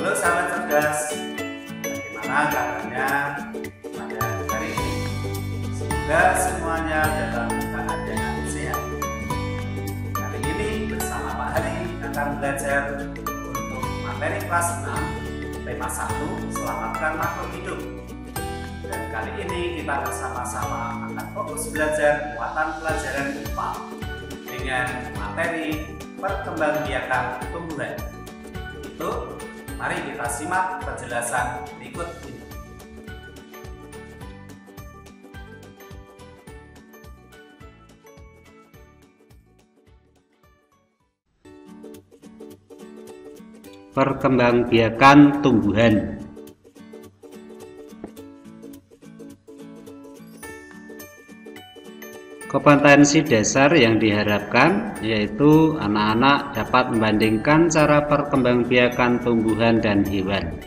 Halo sahabat cerdas, bagaimana kabarnya pada hari ini? Semoga semuanya dalam keadaan sehat. Kali ini bersama Pak Hari akan belajar untuk materi kelas 6, tema 1, selamatkan makhluk hidup. Dan kali ini kita bersama-sama akan fokus belajar muatan pelajaran IPA dengan materi perkembangbiakan tumbuhan. Mari kita simak penjelasan berikut ini. Perkembangbiakan tumbuhan. Kompetensi dasar yang diharapkan yaitu anak-anak dapat membandingkan cara perkembangbiakan tumbuhan dan hewan.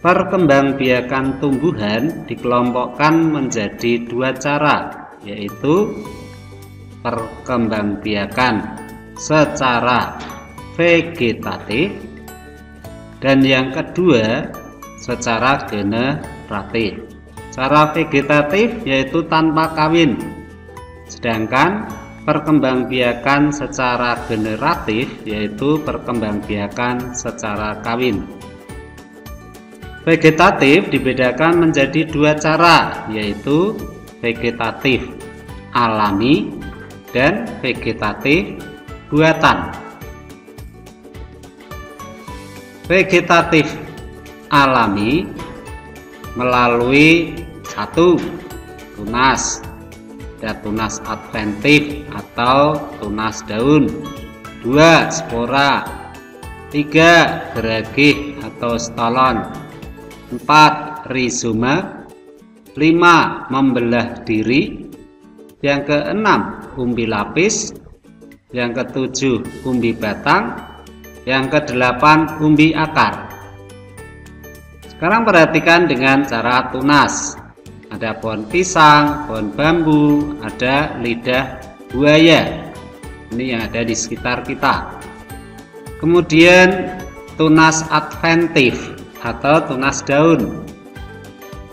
Perkembangbiakan tumbuhan dikelompokkan menjadi dua cara, yaitu perkembangbiakan secara vegetatif dan yang kedua secara generatif. Cara vegetatif yaitu tanpa kawin, sedangkan perkembangbiakan secara generatif yaitu perkembangbiakan secara kawin. Vegetatif dibedakan menjadi dua cara, yaitu vegetatif alami dan vegetatif buatan. Vegetatif alami melalui 1. Tunas, ada tunas adventif atau tunas daun. 2. Spora. 3. Geragih atau stolon. 4. Rizoma. 5. Membelah diri. Yang ke-6 umbi lapis. Yang ke-7 umbi batang. Yang ke-8 umbi akar. Sekarang perhatikan dengan cara tunas. Ada pohon pisang, pohon bambu, ada lidah buaya. Ini yang ada di sekitar kita. Kemudian tunas adventif atau tunas daun.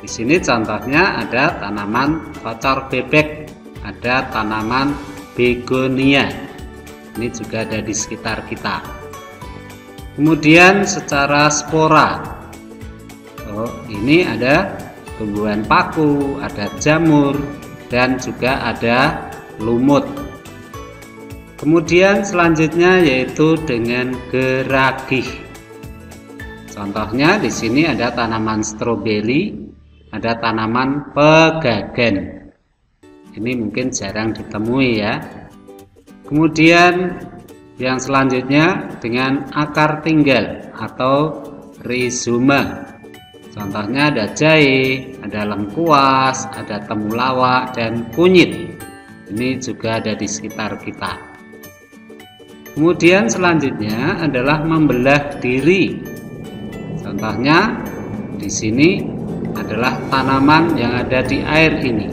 Di sini contohnya ada tanaman kocor bebek, ada tanaman begonia. Ini juga ada di sekitar kita. Kemudian secara spora. Ini ada tumbuhan paku, ada jamur, dan juga ada lumut. Kemudian selanjutnya yaitu dengan geragih. Contohnya di sini ada tanaman stroberi, ada tanaman pegagan. Ini mungkin jarang ditemui ya. Kemudian yang selanjutnya dengan akar tinggal atau rizoma. Contohnya ada jahe, ada lengkuas, ada temulawak, dan kunyit. Ini juga ada di sekitar kita. Kemudian selanjutnya adalah membelah diri. Contohnya di sini adalah tanaman yang ada di air ini,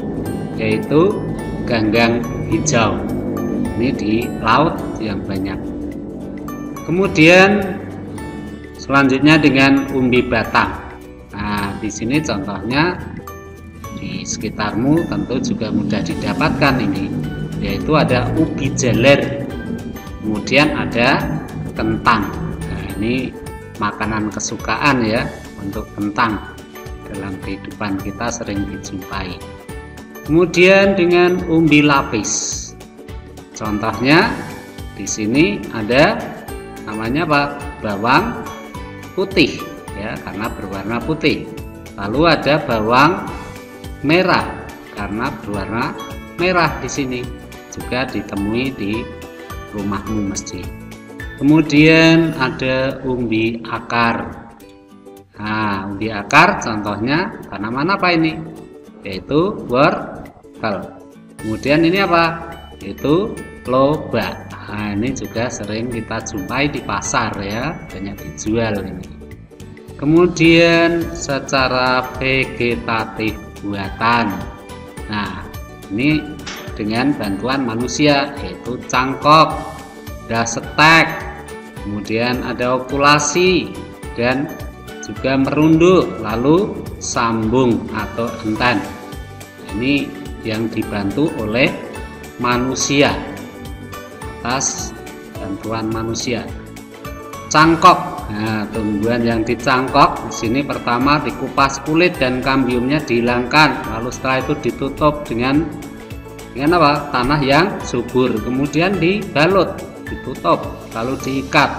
yaitu ganggang hijau. Ini di laut yang banyak. Kemudian selanjutnya dengan umbi batang. Nah, di sini contohnya di sekitarmu tentu juga mudah didapatkan ini, yaitu ada ubi jalar, kemudian ada kentang. Nah, ini makanan kesukaan ya untuk kentang, dalam kehidupan kita sering dijumpai. Kemudian dengan umbi lapis. Contohnya di sini ada namanya apa? Bawang putih. Ya, karena berwarna putih. Lalu ada bawang merah karena berwarna merah di sini, juga ditemui di rumahmu mesti. Kemudian ada umbi akar. Nah, umbi akar contohnya tanaman apa ini? Yaitu wortel. Kemudian ini apa? Yaitu lobak. Nah, ini juga sering kita jumpai di pasar ya, banyak dijual ini. Kemudian secara vegetatif buatan. Nah, ini dengan bantuan manusia, yaitu cangkok, ada setek, kemudian ada okulasi dan juga merunduk, lalu sambung atau enten. Ini yang dibantu oleh manusia atas bantuan manusia. Cangkok, nah tumbuhan yang dicangkok di sini pertama dikupas kulit dan kambiumnya dihilangkan, lalu setelah itu ditutup dengan apa? Tanah yang subur, kemudian dibalut, ditutup, lalu diikat,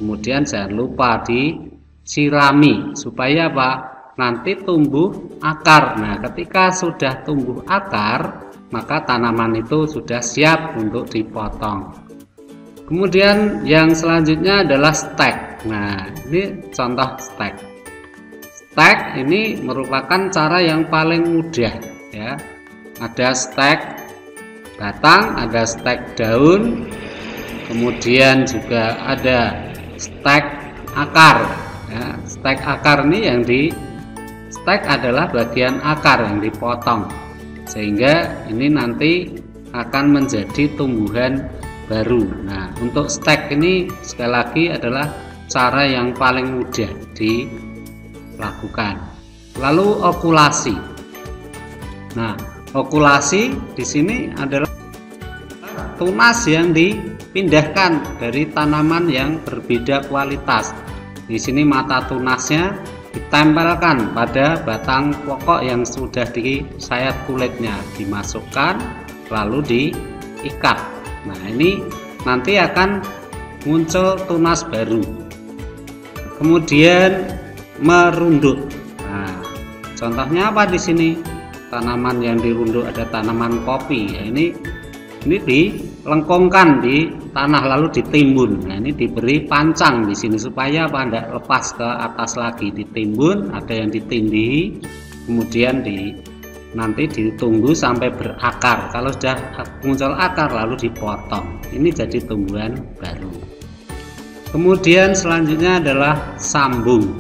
kemudian jangan lupa disirami supaya apa? Nanti tumbuh akar. Nah, ketika sudah tumbuh akar, maka tanaman itu sudah siap untuk dipotong. Kemudian yang selanjutnya adalah stek. Nah, ini contoh stek. Stek ini merupakan cara yang paling mudah ya. Ada stek batang, ada stek daun, kemudian juga ada stek akar. Ya, stek akar ini yang stek adalah bagian akar yang dipotong, sehingga ini nanti akan menjadi tumbuhan baru. Nah, untuk stek ini sekali lagi adalah cara yang paling mudah dilakukan. Lalu okulasi. Nah, okulasi di sini adalah tunas yang dipindahkan dari tanaman yang berbeda kualitas. Di sini mata tunasnya ditempelkan pada batang pokok yang sudah disayat kulitnya, dimasukkan lalu diikat. Nah, ini nanti akan muncul tunas baru. Kemudian merunduk. Nah, contohnya apa di sini? Tanaman yang dirunduk ada tanaman kopi. Ya, ini dilengkungkan di tanah lalu ditimbun. Nah, ini diberi pancang di sini supaya apa? Tidak lepas ke atas lagi, ditimbun, ada yang ditindihi, kemudian nanti ditunggu sampai berakar. Kalau sudah muncul akar lalu dipotong. Ini jadi tumbuhan baru. Kemudian selanjutnya adalah sambung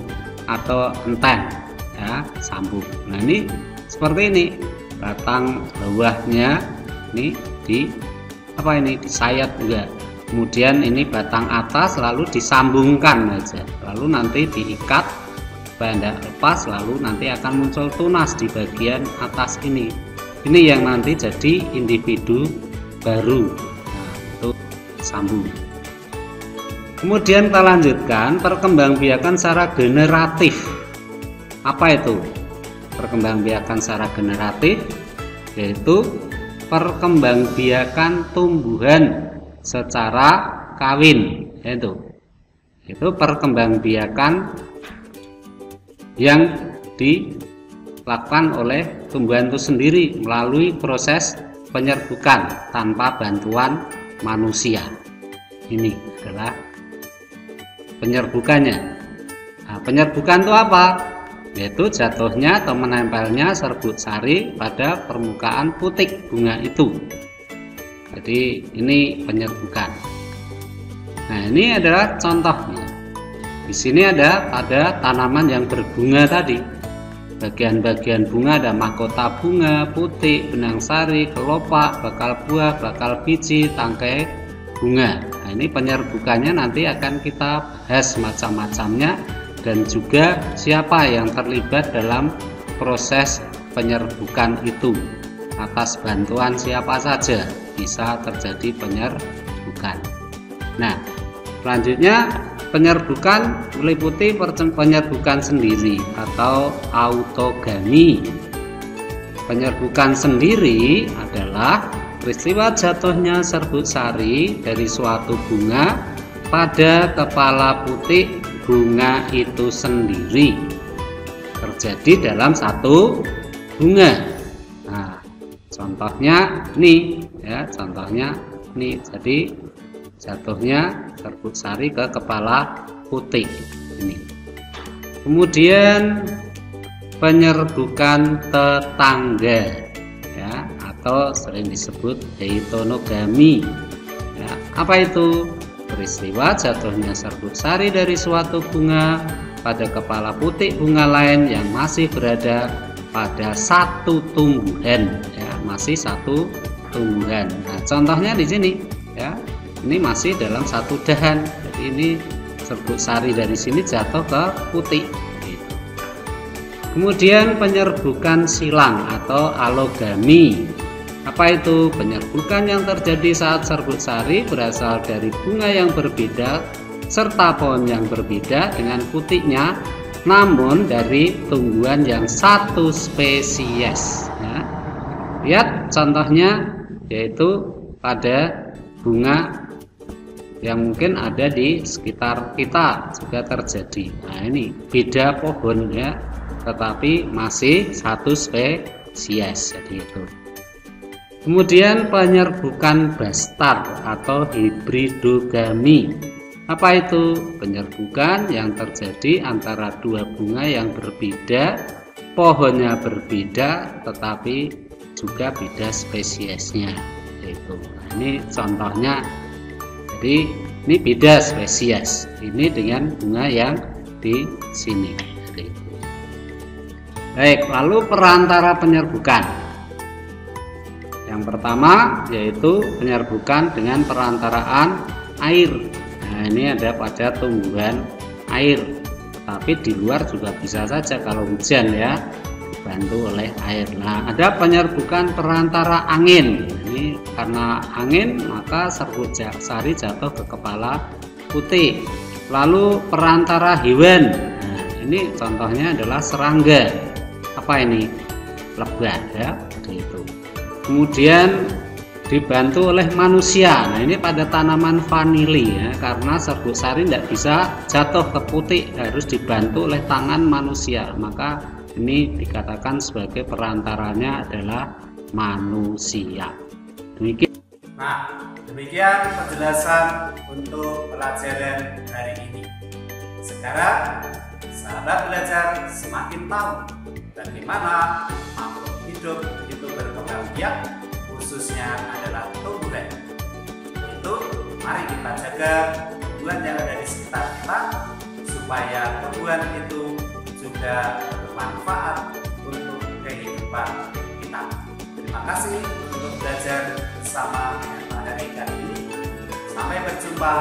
atau enten ya, sambung. Nah, ini seperti ini. Batang bawahnya ini disayat juga. Kemudian ini batang atas lalu disambungkan aja. Lalu nanti diikat tidak lepas, lalu nanti akan muncul tunas di bagian atas ini. Ini yang nanti jadi individu baru. Nah, itu sambung. Kemudian kita lanjutkan perkembangbiakan secara generatif. Apa itu perkembangbiakan secara generatif? Yaitu perkembangbiakan tumbuhan secara kawin. Itu perkembangbiakan yang dilakukan oleh tumbuhan itu sendiri melalui proses penyerbukan tanpa bantuan manusia. Ini adalah penyerbukannya. Nah, penyerbukan itu apa? Yaitu jatuhnya atau menempelnya serbuk sari pada permukaan putik bunga itu. Jadi ini penyerbukan. Nah, ini adalah contohnya. Di sini ada pada tanaman yang berbunga tadi. Bagian-bagian bunga ada mahkota bunga, putik, benang sari, kelopak, bakal buah, bakal biji, tangkai bunga. Nah, ini penyerbukannya nanti akan kita bahas macam-macamnya dan juga siapa yang terlibat dalam proses penyerbukan itu. Atas bantuan siapa saja bisa terjadi penyerbukan. Nah, selanjutnya penyerbukan meliputi penyerbukan sendiri atau autogami. Penyerbukan sendiri adalah peristiwa jatuhnya serbuk sari dari suatu bunga pada kepala putik bunga itu sendiri. Terjadi dalam satu bunga. Nah, contohnya nih ya, contohnya nih. Jadi jatuhnya serbuk sari ke kepala putik ini. Kemudian penyerbukan tetangga ya, atau sering disebut heitonogami ya. Apa itu? Peristiwa jatuhnya serbuk sari dari suatu bunga pada kepala putik bunga lain yang masih berada pada satu tumbuhan ya, masih satu tumbuhan. Nah, contohnya di sini ya, ini masih dalam satu dahan. Jadi ini serbuk sari dari sini jatuh ke putik. Kemudian penyerbukan silang atau alogami. Apa itu? Penyerbukan yang terjadi saat serbuk sari berasal dari bunga yang berbeda serta pohon yang berbeda dengan putiknya, namun dari tumbuhan yang satu spesies. Ya. Lihat contohnya, yaitu pada bunga yang mungkin ada di sekitar kita juga terjadi. Nah, ini beda pohon ya, tetapi masih satu spesies, jadi itu. Kemudian penyerbukan bastar atau hibridogami. Apa itu? Penyerbukan yang terjadi antara dua bunga yang berbeda, pohonnya berbeda, tetapi juga beda spesiesnya. Itu. Nah, ini contohnya. Jadi ini beda spesies. Ini dengan bunga yang di sini. Baik, lalu perantara penyerbukan. Yang pertama yaitu penyerbukan dengan perantaraan air. Nah, ini ada pada tumbuhan air, tapi di luar juga bisa saja kalau hujan ya, dibantu oleh air. Nah, ada penyerbukan perantara angin. Ini karena angin maka serbuk sari jatuh ke kepala putik. Lalu perantara hewan. Nah, ini contohnya adalah serangga. Apa ini? Lebah ya, seperti itu. Kemudian dibantu oleh manusia. Nah, ini pada tanaman vanili ya, karena serbuk sari tidak bisa jatuh ke putik, harus dibantu oleh tangan manusia. Maka ini dikatakan sebagai perantaranya adalah manusia. Demikian. Nah, demikian penjelasan untuk pelajaran hari ini. Sekarang sahabat belajar semakin tahu bagaimana makhluk hidup itu berkembang biak, khususnya adalah tumbuhan. Itu mari kita jaga tumbuhan yang ada di sekitar kita supaya tumbuhan itu juga bermanfaat untuk kehidupan kita. Terima kasih untuk belajar bersama pada hari ini. Sampai berjumpa.